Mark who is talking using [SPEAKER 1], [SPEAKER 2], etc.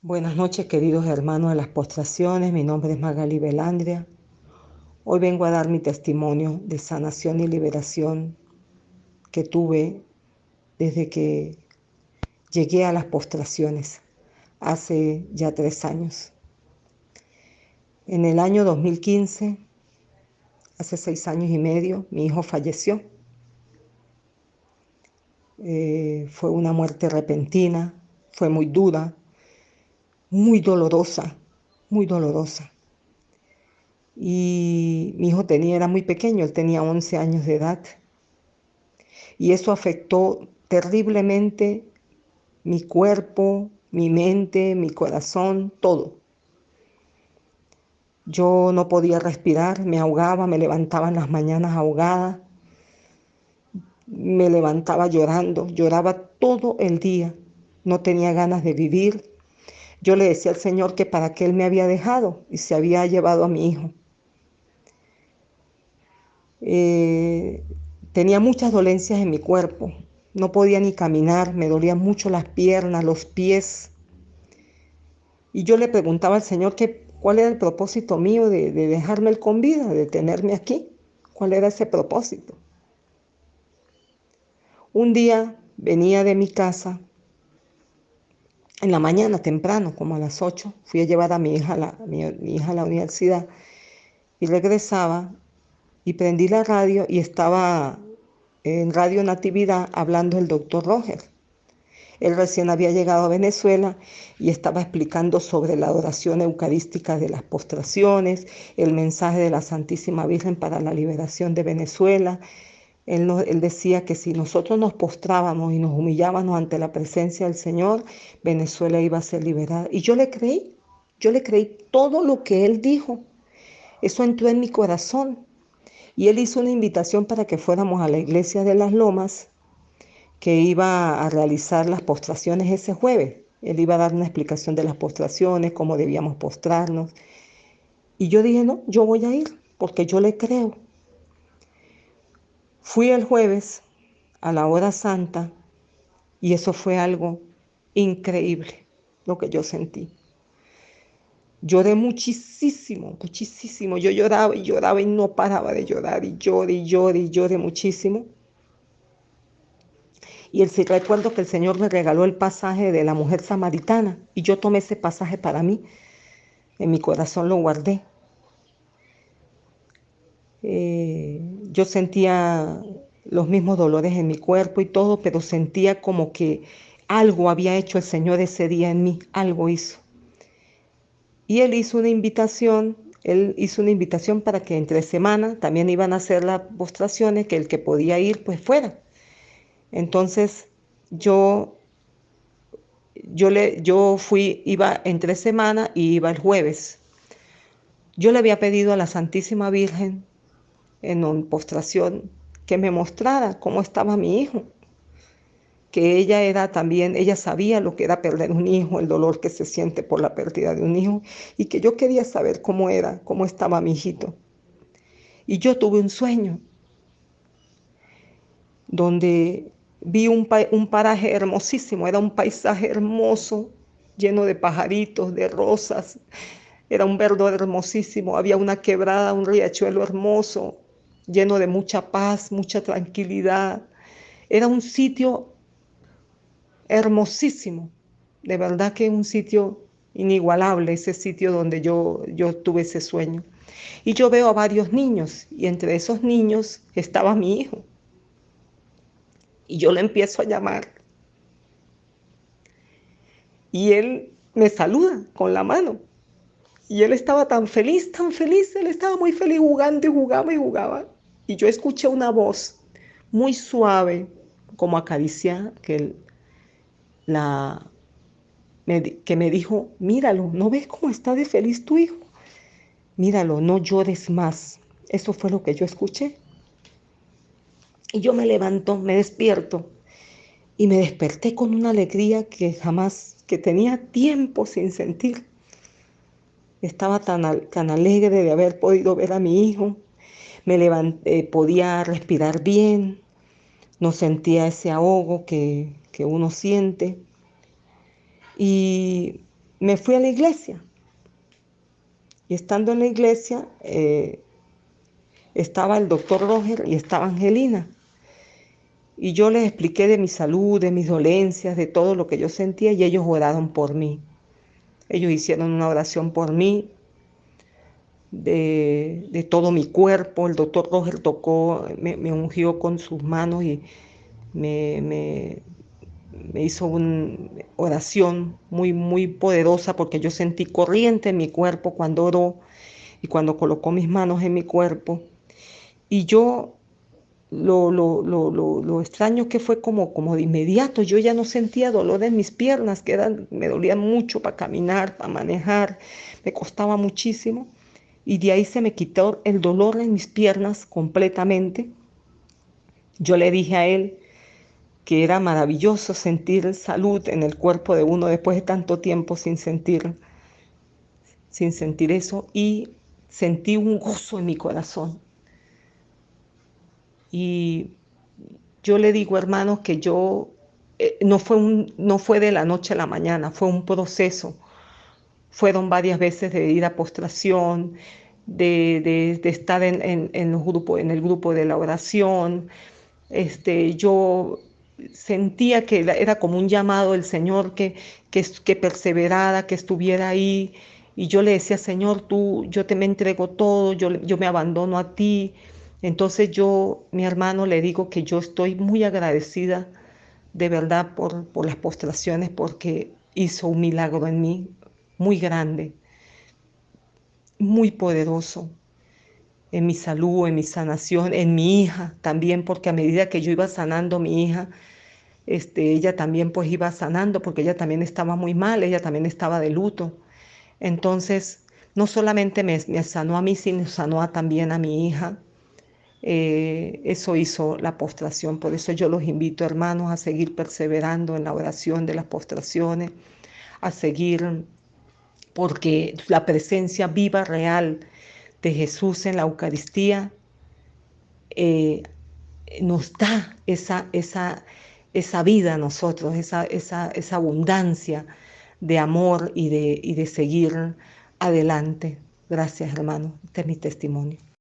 [SPEAKER 1] Buenas noches, queridos hermanos de las postraciones. Mi nombre es Magali Belandria. Hoy vengo a dar mi testimonio de sanación y liberación que tuve desde que llegué a las postraciones hace ya 3 años. En el año 2015, hace 6 años y medio, mi hijo falleció. Fue una muerte repentina, fue muy dura, muy dolorosa, muy dolorosa. Y mi hijo era muy pequeño, él tenía 11 años de edad. Y eso afectó terriblemente mi cuerpo, mi mente, mi corazón, todo. Yo no podía respirar, me ahogaba, me levantaba en las mañanas ahogada, me levantaba llorando, lloraba todo el día, no tenía ganas de vivir. Yo le decía al Señor que para qué Él me había dejado y se había llevado a mi hijo. Eh, Tenía muchas dolencias en mi cuerpo, no podía ni caminar, me dolían mucho las piernas, los pies. Y yo le preguntaba al Señor cuál era el propósito mío de dejarme él con vida, de tenerme aquí. ¿Cuál era ese propósito? Un día venía de mi casa, en la mañana temprano, como a las 8, fui a llevar a mi hija mi hija a la universidad y regresaba y prendí la radio y estaba en Radio Natividad hablando el doctor Roger. Él recién había llegado a Venezuela y estaba explicando sobre la adoración eucarística de las postraciones, el mensaje de la Santísima Virgen para la liberación de Venezuela. Él decía que si nosotros nos postrábamos y nos humillábamos ante la presencia del Señor, Venezuela iba a ser liberada. Y yo le creí todo lo que él dijo. Eso entró en mi corazón. Y él hizo una invitación para que fuéramos a la iglesia de las Lomas, que iba a realizar las postraciones ese jueves. Él iba a dar una explicación de las postraciones, cómo debíamos postrarnos. Y yo dije, no, yo voy a ir, porque yo le creo. Fui el jueves a la hora santa y eso fue algo increíble, lo que yo sentí. Lloré muchísimo, muchísimo. Yo lloraba y no paraba de llorar y lloré y lloré y lloré muchísimo. Y recuerdo que el Señor me regaló el pasaje de la mujer samaritana y yo tomé ese pasaje para mí. En mi corazón lo guardé. Yo sentía los mismos dolores en mi cuerpo y todo, pero sentía como que algo había hecho el Señor ese día en mí, algo hizo. Y él hizo una invitación para que entre semana también iban a hacer las postraciones, que el que podía ir pues fuera. Entonces yo iba entre semana y iba el jueves. Yo le había pedido a la Santísima Virgen en una postración que me mostrara cómo estaba mi hijo, que ella sabía lo que era perder un hijo, el dolor que se siente por la pérdida de un hijo, y que yo quería saber cómo estaba mi hijito. Y yo tuve un sueño donde vi un paraje hermosísimo, era un paisaje hermoso, lleno de pajaritos, de rosas, era un verdor hermosísimo, había una quebrada, un riachuelo hermoso, lleno de mucha paz, mucha tranquilidad. Era un sitio hermosísimo, de verdad que un sitio inigualable, ese sitio donde yo tuve ese sueño. Y yo veo a varios niños y entre esos niños estaba mi hijo. Y yo le empiezo a llamar y él me saluda con la mano. Y él estaba tan feliz, él estaba muy feliz jugando y jugaba y jugaba. Y yo escuché una voz muy suave, como acariciar, la, que me dijo, míralo, ¿no ves cómo está de feliz tu hijo? Míralo, no llores más. Eso fue lo que yo escuché. Y yo me levanto, me despierto y me desperté con una alegría que tenía tiempo sin sentir. Estaba tan alegre de haber podido ver a mi hijo. Me levanté, podía respirar bien, no sentía ese ahogo que uno siente. Y me fui a la iglesia. Y estando en la iglesia, estaba el doctor Roger y estaba Angelina. Y yo les expliqué de mi salud, de mis dolencias, de todo lo que yo sentía, y ellos oraron por mí. Ellos hicieron una oración por mí, de todo mi cuerpo. El doctor Roger me ungió con sus manos y me, me, me hizo una oración muy, muy poderosa, porque yo sentí corriente en mi cuerpo cuando oró y cuando colocó mis manos en mi cuerpo. Y yo lo extraño que fue como de inmediato. Yo ya no sentía dolor en mis piernas, me dolían mucho para caminar, para manejar, me costaba muchísimo. Y de ahí se me quitó el dolor en mis piernas completamente. Yo le dije a él que era maravilloso sentir salud en el cuerpo de uno después de tanto tiempo sin sentir eso, y sentí un gozo en mi corazón. Y yo le digo, hermanos, que no fue de la noche a la mañana, fue un proceso. Fueron varias veces de ir a postración, de estar en los grupos, en el grupo de la oración. Yo sentía que era como un llamado del Señor, que perseverara, que estuviera ahí. Y yo le decía, Señor, yo te me entrego todo, yo me abandono a ti. Entonces mi hermano, le digo que yo estoy muy agradecida de verdad por las postraciones, porque hizo un milagro en mí muy grande, muy poderoso, en mi salud, en mi sanación, en mi hija también, porque a medida que yo iba sanando a mi hija, ella también pues iba sanando, porque ella también estaba muy mal, ella también estaba de luto. Entonces, no solamente me sanó a mí, sino sanó también a mi hija. Eso hizo la postración. Por eso yo los invito, hermanos, a seguir perseverando en la oración de las postraciones, a seguir, porque la presencia viva, real de Jesús en la Eucaristía eh, nos da esa vida a nosotros, esa abundancia de amor y de seguir adelante. Gracias, hermano. Este es mi testimonio.